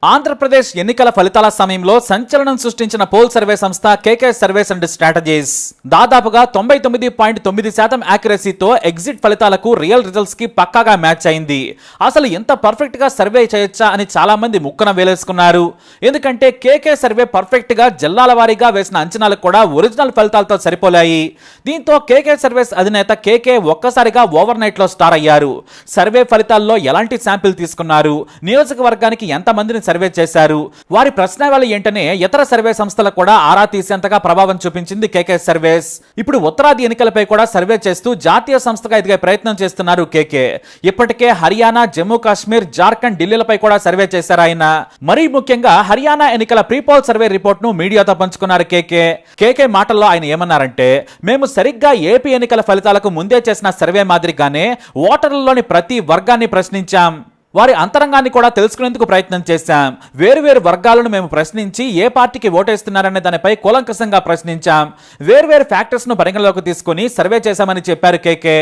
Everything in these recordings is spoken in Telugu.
ఆంధ్రప్రదేశ్ ఎన్నికల ఫలితాల సమయంలో సంచలనం సృష్టించిన పోల్ సర్వే సంస్థ కేకే సర్వేస్ అండ్ స్ట్రాటజీస్ దాదాపుగా 99.9% యాక్యురసీతో ఎగ్జిట్ ఫలితాలకు రియల్ రిజల్ట్స్ కి పక్కాగా మ్యాచ్ అయింది. అసలు ఎంత పర్ఫెక్ట్ గా సర్వే చేయొచ్చా అని చాలా మంది ముక్కన వేలేసుకున్నారు. ఎందుకంటే కేకే సర్వే పర్ఫెక్ట్ గా జిల్లాల వారీగా వేసిన అంచనాలు కూడా ఒరిజినల్ ఫలితాలతో సరిపోలాయి. దీంతో కేకే సర్వేస్ అధినేత కేకే ఒక్కసారిగా ఓవర్ నైట్ లో స్టార్ అయ్యారు. సర్వే ఫలితాల్లో ఎలాంటి శాంపిల్ తీసుకున్నారు, నియోజకవర్గానికి ఎంత మందిని సర్వే చేశారు, వారి ప్రశ్నావళి ఏంటనే ఇతర సర్వే సంస్థలకు కూడా ఆరా తీసేంతగా ప్రభావం చూపించింది కేకే సర్వేస్. ఇప్పుడు ఉత్తరాది ఎన్నికలపై కూడా సర్వే చేస్తూ జాతీయ సంస్థగా ఎదిగే ప్రయత్నం చేస్తున్నారు కేకే. ఇప్పటికే హర్యానా, జమ్మూ కాశ్మీర్, జార్ఖండ్, ఢిల్లీలపై కూడా సర్వే చేశారు ఆయన. మరీ ముఖ్యంగా హర్యానా ఎన్నికల ప్రీపోల్ సర్వే రిపోర్ట్ ను మీడియాతో పంచుకున్నారు కేకే. కేకే మాటల్లో ఆయన ఏమన్నారంటే, మేము సరిగ్గా ఏపీ ఎన్నికల ఫలితాలకు ముందే చేసిన సర్వే మాదిరిగానే ఓటర్లలోని ప్రతి వర్గాన్ని ప్రశ్నించాం. వారి అంతరంగాన్ని కూడా తెలుసుకునేందుకు ప్రయత్నం చేశాం. వేరువేరు వర్గాలను మేము ప్రశ్నించి ఏ పార్టీకి ఓటేస్తున్నారనే దానిపై కూలంకషంగా ప్రశ్నించాం. వేర్వేరు ఫ్యాక్టర్స్ ను పరిగణలోకి తీసుకుని సర్వే చేశామని చెప్పారు కేకే.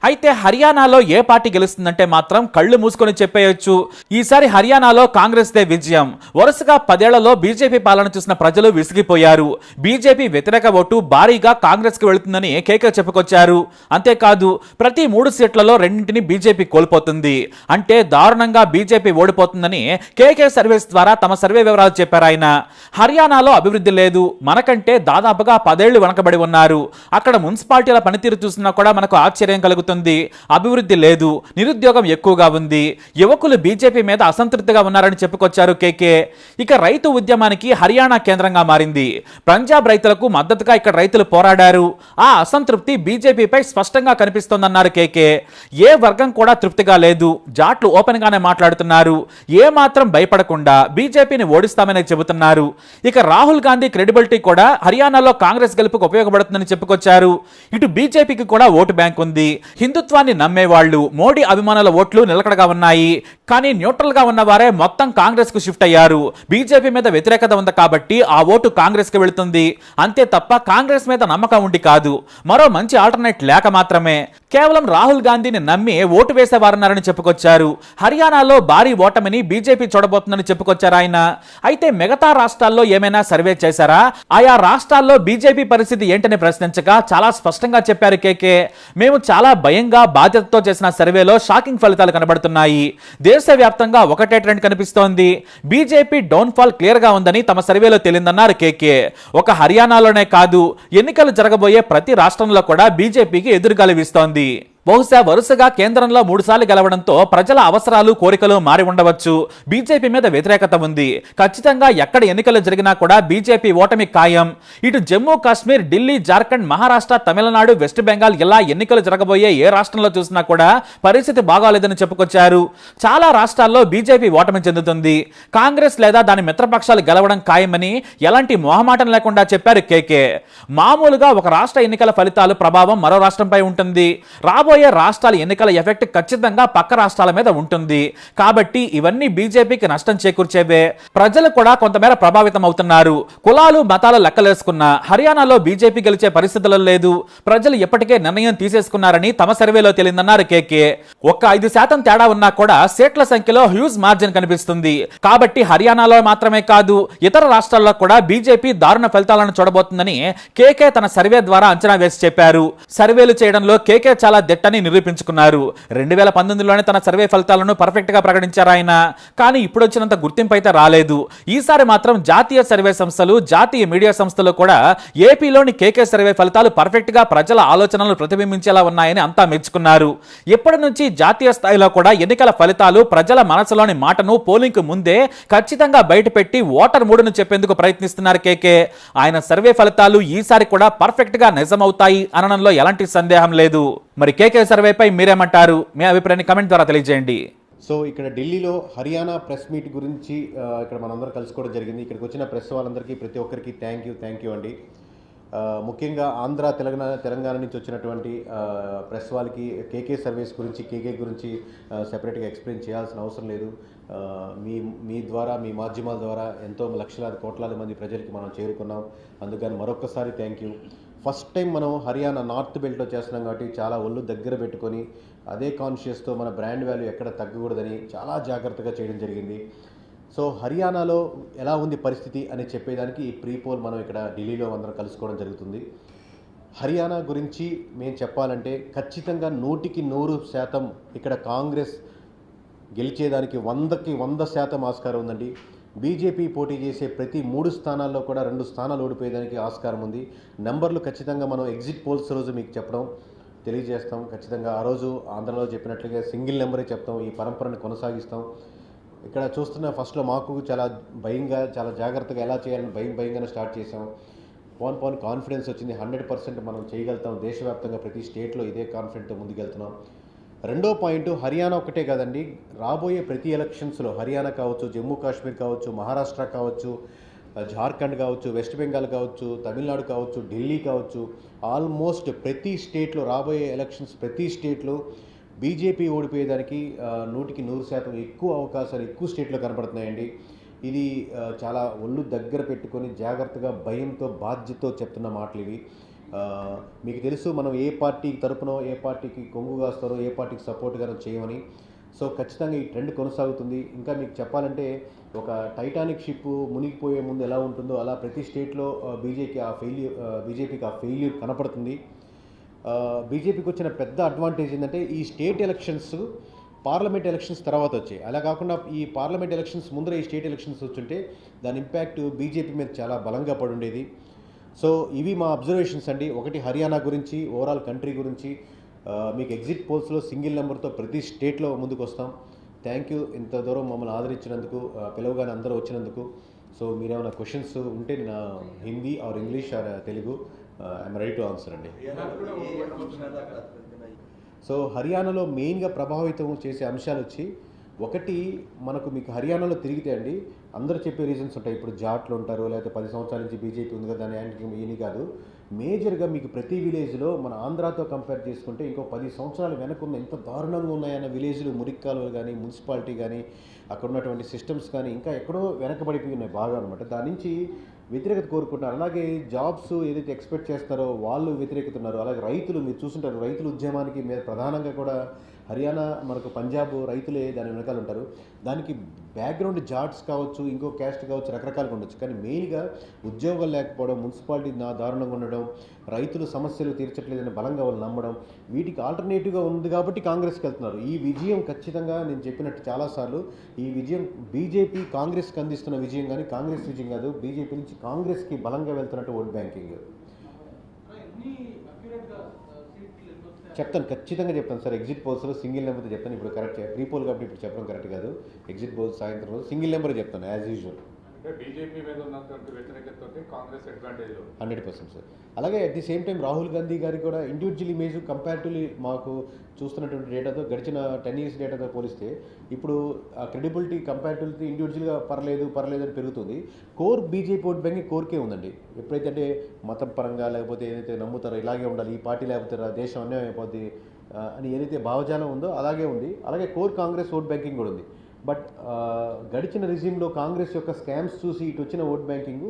అయితే హర్యానాలో ఏ పార్టీ గెలుస్తుందంటే మాత్రం కళ్ళు మూసుకొని చెప్పేయొచ్చు. ఈసారి హర్యానాలో కాంగ్రెస్ దే విజయం. వరుసగా 10 ఏళ్లలో బీజేపీ పాలన చూసిన ప్రజలు విసిగిపోయారు. బీజేపీ వ్యతిరేక ఓటు భారీగా కాంగ్రెస్ కి వెళుతుందని కేకే చెప్పుకొచ్చారు. అంతేకాదు ప్రతి 3 సీట్లలో 2 బీజేపీ కోల్పోతుంది. అంటే దారుణ బీజేపీ ఓడిపోతుందని కేకే సర్వేస్ ద్వారా తమ సర్వే వివరాలు చెప్పారు ఆయన. హర్యానాలో అభివృద్ధి లేదు, మనకంటే దాదాపుగా 10 ఏళ్లు వెనకబడి ఉన్నారు. అక్కడ మున్సిపాలిటీల పనితీరు చూసినా కూడా మనకు ఆశ్చర్యం కలుగుతుంది. అభివృద్ధి లేదు, నిరుద్యోగం ఎక్కువగా ఉంది, యువకులు బీజేపీ మీద అసంతృప్తిగా ఉన్నారని చెప్పుకొచ్చారు కేకే. ఇక రైతు ఉద్యమానికి హర్యానా కేంద్రంగా మారింది. పంజాబ్ రైతులకు మద్దతుగా ఇక్కడ రైతులు పోరాడారు. ఆ అసంతృప్తి బీజేపీపై స్పష్టంగా కనిపిస్తోందన్నారు కేకే. ఏ వర్గం కూడా తృప్తిగా లేదు, జాట్లు ఓపెన్ గా మాట్లాడుతున్నారు. ఏ మాత్రం భయపడకుండా బీజేపీని ఓడిస్తామని చెబుతున్నారు. ఇక రాహుల్ గాంధీ క్రెడిబిలిటీ కూడా హర్యానాలో కాంగ్రెస్ గెలుపుకు ఉపయోగపడుతుందని చెప్పుకొచ్చారు. ఇటు బీజేపీకి కూడా ఓటు బ్యాంక్ ఉంది. హిందుత్వాన్ని నమ్మేవాళ్లు, మోడీ అభిమానుల ఓట్లు నిలకడగా ఉన్నాయి. కానీ న్యూట్రల్ గా ఉన్న వారే మొత్తం కాంగ్రెస్ కు షిఫ్ట్ అయ్యారు. బీజేపీ మీద వ్యతిరేకత ఉంది కాబట్టి ఆ ఓటు కాంగ్రెస్ కి వెళుతుంది. అంతే తప్ప కాంగ్రెస్ మీద నమ్మకం ఉండి కాదు. మరో మంచి ఆల్టర్నేట్ లేక మాత్రమే. కేవలం రాహుల్ గాంధీని నమ్మి ఓటు వేసేవారన్నారని చెప్పుకొచ్చారు. హర్యానాలో భారీ ఓటమిని బీజేపీ చూడబోతుందని చెప్పుకొచ్చారు ఆయన. అయితే మిగతా రాష్ట్రాల్లో ఏమైనా సర్వే చేశారా, ఆయా రాష్ట్రాల్లో బీజేపీ పరిస్థితి ఏంటని ప్రశ్నించగా చాలా స్పష్టంగా చెప్పారు కేకే. మేము చాలా భయంగా బాధ్యతతో చేసిన సర్వేలో షాకింగ్ ఫలితాలు కనబడుతున్నాయి. దేశవ్యాప్తంగా ఒకటే ట్రెండ్ కనిపిస్తోంది. బీజేపీ డౌన్ ఫాల్ క్లియర్ గా ఉందని తమ సర్వేలో తేలిందన్నారు కేకే. ఒక హర్యానాలోనే కాదు, ఎన్నికలు జరగబోయే ప్రతి రాష్ట్రంలో కూడా బీజేపీకి ఎదురుగాలి వీస్తోంది. బహుశా వరుసగా కేంద్రంలో 3 సార్లు గెలవడంతో ప్రజల అవసరాలు, కోరికలు మారి ఉండవచ్చు. బీజేపీ మీద వ్యతిరేకత ఉంది. ఖచ్చితంగా ఎక్కడ ఎన్నికలు జరిగినా కూడా బీజేపీ ఓటమి ఖాయం. ఇటు జమ్మూ కాశ్మీర్, ఢిల్లీ, జార్ఖండ్, మహారాష్ట్ర, తమిళనాడు, వెస్ట్ బెంగాల్ ఇలా ఎన్నికలు జరగబోయే ఏ రాష్ట్రంలో చూసినా కూడా పరిస్థితి బాగాలేదని చెప్పుకొచ్చారు. చాలా రాష్ట్రాల్లో బీజేపీ ఓటమి చెందుతుంది. కాంగ్రెస్ లేదా దాని మిత్రపక్షాలు గెలవడం ఖాయమని ఎలాంటి మొహమాటం లేకుండా చెప్పారు కేకే. మామూలుగా ఒక రాష్ట్ర ఎన్నికల ఫలితాలు ప్రభావం మరో రాష్ట్రంపై ఉంటుంది. రాబోయే రాష్ట్రాల ఎన్నికల ఎఫెక్ట్ ఖచ్చితంగా పక్క రాష్ట్రాల మీద ఉంటుంది. కాబట్టి ఇవన్నీ బీజేపీకి నష్టం చేకూర్చేవే. ప్రజలు కూడా కొంతమేర ప్రభావితం అవుతున్నారు. కులాలు, మతాలు లెక్కలేసుకున్న హర్యానాలో బీజేపీ గెలిచే పరిస్థితులు లేదు. ప్రజలు ఇప్పటికే నిర్ణయం తీసేసుకున్నారని తమ సర్వేలో తేలిందన్నారు కేకే. ఒక్క 5% తేడా ఉన్నా కూడా సీట్ల సంఖ్యలో హ్యూజ్ మార్జిన్ కనిపిస్తుంది. కాబట్టి హర్యానాలో మాత్రమే కాదు, ఇతర రాష్ట్రాల్లో కూడా బీజేపీ దారుణ ఫలితాలను చూడబోతుందని కేకే తన సర్వే ద్వారా అంచనా వేసి చెప్పారు. సర్వేలు చేయడంలో కేకే చాలా దిట్టని నిరూపించుకున్నారు. 2019లోనే తన సర్వే ఫలితాలను పర్ఫెక్ట్ గా ప్రకటించారు ఆయన. కానీ ఇప్పుడు వచ్చినంత గుర్తింపు అయితే రాలేదు. ఈసారి మాత్రం జాతీయ సర్వే సంస్థలు, జాతీయ మీడియా సంస్థలు కూడా ఏపీలోని కేకే సర్వే ఫలితాలు పర్ఫెక్ట్ గా ప్రజల ఆలోచనలు ప్రతిబింబించేలా ఉన్నాయని అంతా మెచ్చుకున్నారు. ఇప్పటి నుంచి జాతీయ స్థాయిలో కూడా ఎన్నికల ఫలితాలు ప్రజల మనసులోని మాటను పోలింగ్ ముందే ఖచ్చితంగా బయటపెట్టి ఓటర్ మూడును చెప్పేందుకు ప్రయత్నిస్తున్నారు కేకే. ఆయన సర్వే ఫలితాలు ఈసారి కూడా పర్ఫెక్ట్ గా నిజమవుతాయి అనడంలో ఎలాంటి సందేహం లేదు. మరి కేకే సర్వేపై మీరేమంటారు? మీ అభిప్రాయాన్ని కమెంట్ ద్వారా తెలియజేయండి. సో ఇక్కడ ఢిల్లీలో హర్యానా ప్రెస్ మీట్ గురించి ఇక్కడ మనందరం కలుసుకోవడం జరిగింది. ఇక్కడికి వచ్చిన ప్రెస్ వాళ్ళందరికీ ప్రతి ఒక్కరికి థ్యాంక్ యూ అండి. ముఖ్యంగా ఆంధ్ర, తెలంగాణ నుంచి వచ్చినటువంటి ప్రెస్ వాళ్ళకి కేకే సర్వేస్ గురించి, కేకే గురించి సెపరేట్గా ఎక్స్ప్లెయిన్ చేయాల్సిన అవసరం లేదు. మీ ద్వారా, మీ మాధ్యమాల ద్వారా ఎంతో లక్షలాది కోట్లాది మంది ప్రజలకి మనం చేరుకున్నాం. అందుకని మరొకసారి థ్యాంక్ యూ. ఫస్ట్ టైం మనం హర్యానా నార్త్ బెల్ట్లో చేస్తున్నాం కాబట్టి చాలా ఒళ్ళు దగ్గర పెట్టుకొని అదే కాన్షియస్తో మన బ్రాండ్ వాల్యూ ఎక్కడ తగ్గకూడదని చాలా జాగ్రత్తగా చేయడం జరిగింది. సో హర్యానాలో ఎలా ఉంది పరిస్థితి అని చెప్పేదానికి ఈ ప్రీ పోల్ మనం ఇక్కడ ఢిల్లీలో అందరం కలుసుకోవడం జరుగుతుంది. హర్యానా గురించి మేము చెప్పాలంటే ఖచ్చితంగా 100% ఇక్కడ కాంగ్రెస్ గెలిచేదానికి 100% ఆస్కారం ఉందండి. బీజేపీ పోటీ చేసే ప్రతి 3 స్థానాల్లో కూడా 2 స్థానాలు ఓడిపోయేదానికి ఆస్కారం ఉంది. నెంబర్లు ఖచ్చితంగా మనం ఎగ్జిట్ పోల్స్ రోజు మీకు చెప్పడం తెలియజేస్తాం. ఖచ్చితంగా ఆ రోజు ఆంధ్రలో చెప్పినట్లుగా సింగిల్ నెంబరే చెప్తాం. ఈ పరంపరను కొనసాగిస్తాం. ఇక్కడ చూస్తున్న ఫస్ట్లో మాకు చాలా భయంగా, చాలా జాగ్రత్తగా ఎలా చేయాలని భయంగానే స్టార్ట్ చేసాం. పోన్ కాన్ఫిడెన్స్ వచ్చింది. 100% మనం చేయగలుగుతాం. దేశవ్యాప్తంగా ప్రతి స్టేట్లో ఇదే కాన్ఫిడెంట్తో ముందుకెళ్తున్నాం. రెండో పాయింట్, హర్యానా ఒకటే కాదండి, రాబోయే ప్రతి ఎలక్షన్స్లో హర్యానా కావచ్చు, జమ్మూ కాశ్మీర్ కావచ్చు, మహారాష్ట్ర కావచ్చు, జార్ఖండ్ కావచ్చు, వెస్ట్ బెంగాల్ కావచ్చు, తమిళనాడు కావచ్చు, ఢిల్లీ కావచ్చు, ఆల్మోస్ట్ ప్రతి స్టేట్లో రాబోయే ఎలక్షన్స్ ప్రతి స్టేట్లో బీజేపీ ఓడిపోయేదానికి 100% ఎక్కువ అవకాశాలు ఎక్కువ స్టేట్లో కనపడుతున్నాయండి. ఇది చాలా ఒళ్ళు దగ్గర పెట్టుకొని జాగ్రత్తగా భయంతో బాధ్యతతో చెప్తున్న మాటలు ఇవి. మీకు తెలుసు మనం ఏ పార్టీ తరపునో, ఏ పార్టీకి కొంగు కాస్తారో, ఏ పార్టీకి సపోర్ట్గానో చేయమని. సో ఖచ్చితంగా ఈ ట్రెండ్ కొనసాగుతుంది. ఇంకా మీకు చెప్పాలంటే ఒక టైటానిక్ షిప్ మునిగిపోయే ముందు ఎలా ఉంటుందో అలా ప్రతి స్టేట్లో బీజేపీకి ఆ ఫెయిల్యూర్ కనపడుతుంది. బీజేపీకి వచ్చిన పెద్ద అడ్వాంటేజ్ ఏంటంటే ఈ స్టేట్ ఎలక్షన్స్ పార్లమెంట్ ఎలక్షన్స్ తర్వాత వచ్చాయి. అలా కాకుండా ఈ పార్లమెంట్ ఎలక్షన్స్ ముందర ఈ స్టేట్ ఎలక్షన్స్ వచ్చుంటే దాని ఇంపాక్ట్ బీజేపీ మీద చాలా బలంగా పడుండేది. సో ఇవి మా అబ్జర్వేషన్స్ అండి. ఒకటి హర్యానా గురించి, ఓవరాల్ కంట్రీ గురించి మీకు ఎగ్జిట్ పోల్స్లో సింగిల్ నెంబర్తో ప్రతి స్టేట్లో ముందుకు వస్తాం. థ్యాంక్ యూ ఇంత దూరం మమ్మల్ని ఆదరించినందుకు, పిలవగానే అందరూ వచ్చినందుకు. సో మీరేమైనా క్వశ్చన్స్ ఉంటే నా Hindi or English or Telugu I'm ready to answer అండి. సో హర్యానాలో మెయిన్గా ప్రభావితం చేసే అంశాలు వచ్చి, ఒకటి మీకు హర్యానాలో తిరిగితే అండి అందరూ చెప్పే రీజన్స్ ఉంటాయి. ఇప్పుడు జాట్లు ఉంటారు, లేకపోతే 10 సంవత్సరాల నుంచి బీజేపీ ఉంది కదా దాని యాంటీ ఏమీ కాదు. మేజర్గా మీకు ప్రతి విలేజ్లో మన ఆంధ్రాతో కంపేర్ చేసుకుంటే ఇంకో 10 సంవత్సరాలు వెనకున్న ఎంత దారుణంగా ఉన్నాయన్న విలేజ్లు, మురిక్కాలు కానీ, మున్సిపాలిటీ కానీ, అక్కడ ఉన్నటువంటి సిస్టమ్స్ కానీ ఇంకా ఎక్కడో వెనకబడిపోయి ఉన్నాయి బాగా అనమాట. దాని నుంచి వ్యతిరేకత కోరుకుంటున్నారు. అలాగే జాబ్స్ ఏదైతే ఎక్స్పెక్ట్ చేస్తారో వాళ్ళు వ్యతిరేకుతున్నారు. అలాగే రైతులు మీరు చూస్తుంటారు, రైతుల ఉద్యమానికి మీద ప్రధానంగా కూడా హర్యానా, మనకు పంజాబ్ రైతులే దాని వెనకాల ఉంటారు. దానికి బ్యాక్గ్రౌండ్ జాట్స్ కావచ్చు, ఇంకో క్యాస్ట్ కావచ్చు, రకరకాలుగా ఉండొచ్చు. కానీ మెయిన్గా ఉద్యోగాలు లేకపోవడం, మున్సిపాలిటీ దారుణంగా ఉండడం, రైతులు సమస్యలు తీర్చట్లేదని బలంగా వాళ్ళు నమ్మడం, వీటికి ఆల్టర్నేటివ్గా ఉంది కాబట్టి కాంగ్రెస్కి వెళ్తున్నారు. ఈ విజయం ఖచ్చితంగా నేను చెప్పినట్టు చాలాసార్లు ఈ విజయం బీజేపీ కాంగ్రెస్కి అందిస్తున్న విజయం కానీ కాంగ్రెస్ విజయం కాదు. బీజేపీ నుంచి కాంగ్రెస్కి బలంగా వెళ్తున్నట్టు ఓట్ బ్యాంకింగ్. చెప్తాను, ఖచ్చితంగా చెప్తాను సార్. ఎగ్జిట్ పోల్స్లో సింగిల్ నెంబర్తో చెప్తాను. ఇప్పుడు కరెక్ట్ ప్రీ పోల్ కాబట్టి ఇప్పుడు చెప్పడం కరెక్ట్ కాదు. ఎగ్జిట్ పోల్స్ సాయంత్రం రోజు సింగిల్ నెంబర్ చెప్తాను యాజ్ యూజువల్. బీజేపీ మీద ఉన్నటువంటి వ్యతిరేకతతో కాంగ్రెస్ అడ్వాంటేజ్ 100% సార్. అలాగే at the same time Rahul Gandhi గారికి కూడా ఇండివిజువల్ ఇమేజ్ కంపారిటివ్లీ మాకు చూస్తున్నటువంటి డేటాతో గడిచిన 10 years డేటాతో పోలిస్తే ఇప్పుడు ఆ క్రెడిబిలిటీ కంపారిటివ్లీ ఇండివిజువల్గా పర్లేదు అని పెరుగుతుంది. కోర్ బీజేపీ ఓట్ బ్యాంకింగ్ కోర్కే ఉందండి. ఎప్పుడైతే అంటే మతం పరంగా లేకపోతే ఏదైతే నమ్ముతారో ఇలాగే ఉండాలి, ఈ పార్టీ లేకపోతే దేశం అన్యాయం అయిపోద్ది అని ఏదైతే భావజాలం ఉందో అలాగే ఉంది. అలాగే కోర్ కాంగ్రెస్ ఓట్ బ్యాంకింగ్ కూడా ఉంది. బట్ గడిచిన రిజిమ్లో కాంగ్రెస్ యొక్క స్కామ్స్ చూసి ఇటు వచ్చిన ఓట్ బ్యాంకింగ్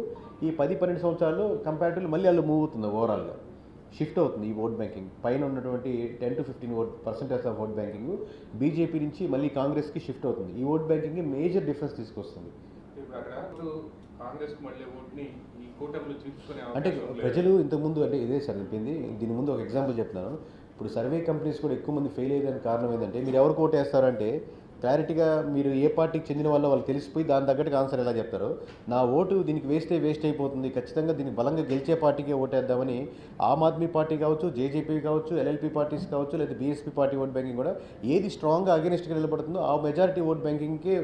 ఈ 10-12 సంవత్సరాల్లో కంపారిటివ్లీ మళ్ళీ వాళ్ళు మూవ్ అవుతుంది, ఓవరాల్గా షిఫ్ట్ అవుతుంది. ఈ ఓట్ బ్యాంకింగ్ పైన ఉన్నటువంటి 10-15% ఆఫ్ ఓట్ బ్యాంకింగ్ బీజేపీ నుంచి మళ్ళీ కాంగ్రెస్కి షిఫ్ట్ అవుతుంది. ఈ ఓట్ బ్యాంకింగ్ మేజర్ డిఫరెన్స్ తీసుకొస్తుంది. అంటే ప్రజలు ఇంతకుముందు అంటే ఇదే సార్ చెప్పింది. దీని ముందు ఒక ఎగ్జాంపుల్ చెప్తున్నాను. ఇప్పుడు సర్వే కంపెనీస్ కూడా ఎక్కువ మంది ఫెయిల్ అయ్యేదానికి కారణం ఏంటంటే, మీరు ఎవరికి ఓటేస్తారంటే క్లారిటీగా మీరు ఏ పార్టీకి చెందిన వాళ్ళు తెలిసిపోయి దాని తగ్గట్టుగా ఆన్సర్ ఎలా చెప్తారో, నా ఓటు దీనికి వేస్ట్ అయిపోతుంది, ఖచ్చితంగా దీనికి బలంగా గెలిచే పార్టీకే ఓటేద్దామని ఆమ్ ఆద్మీ పార్టీ కావచ్చు, జేజేపీ కావచ్చు, ఎల్ఎల్పీ పార్టీస్ కావచ్చు, లేదా బీఎస్పీ పార్టీ ఓట్ బ్యాంకింగ్ కూడా ఏది స్ట్రాంగ్గా అగెనిస్ట్గా నిలబడుతుందో ఆ మెజారిటీ ఓట్ బ్యాంకింగ్కే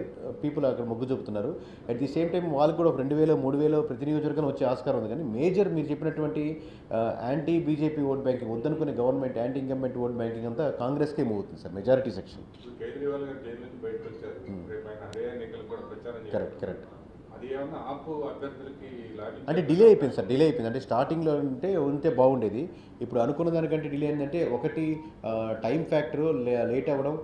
పీపుల్ అక్కడ మొగ్గు చూపుతున్నారు. అట్ ది సేమ్ టైం వాళ్ళకి కూడా 2,000-3,000 ప్రతి నియోజకవర్గం వచ్చే ఆస్కారం ఉంది. కానీ మేజర్ మీరు చెప్పినటువంటి యాంటీ బీజేపీ ఓట్ బ్యాంకింగ్ వద్దనుకునే government anti incumbent vote banking అంతా కాంగ్రెస్కే మూవ్ అవుతుంది సార్, మెజారిటీ సెక్షన్. కరెక్ట్. అంటే డిలే అయిపోయింది సార్, అంటే స్టార్టింగ్లో ఉంటే బాగుండేది. ఇప్పుడు అనుకున్న దానికంటే డిలే ఏంటంటే, ఒకటి టైం ఫ్యాక్టర్ లేట్ అవ్వడం,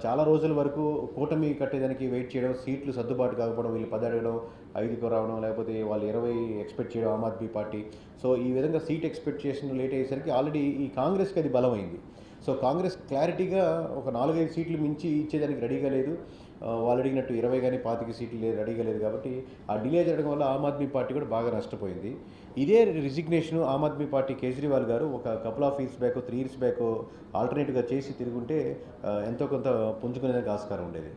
చాలా రోజుల వరకు కూటమి కట్టేదానికి వెయిట్ చేయడం, సీట్లు సర్దుబాటు కాకపోవడం, వీళ్ళు 10 అడగడం, 5కు రావడం, లేకపోతే వాళ్ళు 20 ఎక్స్పెక్ట్ చేయడం ఆమ్ ఆద్మీ పార్టీ. సో ఈ విధంగా సీట్ ఎక్స్పెక్టేషన్ లేట్ అయ్యేసరికి ఆల్రెడీ ఈ కాంగ్రెస్కి అది బలమైంది. సో కాంగ్రెస్ క్లారిటీగా ఒక 4-5 సీట్లు మించి ఇచ్చేదానికి రెడీగా లేదు. వాళ్ళు అడిగినట్టు 20 కానీ 25 సీట్లు రెడీగా లేదు. కాబట్టి ఆ డిలే జరగడం వల్ల ఆమ్ ఆద్మీ పార్టీ కూడా బాగా నష్టపోయింది. ఇదే రిజిగ్నేషన్ ఆమ్ ఆద్మీ పార్టీ కేజ్రీవాల్ గారు ఒక couple of years back 3 years back ఆల్టర్నేటివ్గా చేసి తిరుగుంటే ఎంతో కొంత పుంజుకునేదానికి ఆస్కారం ఉండేది.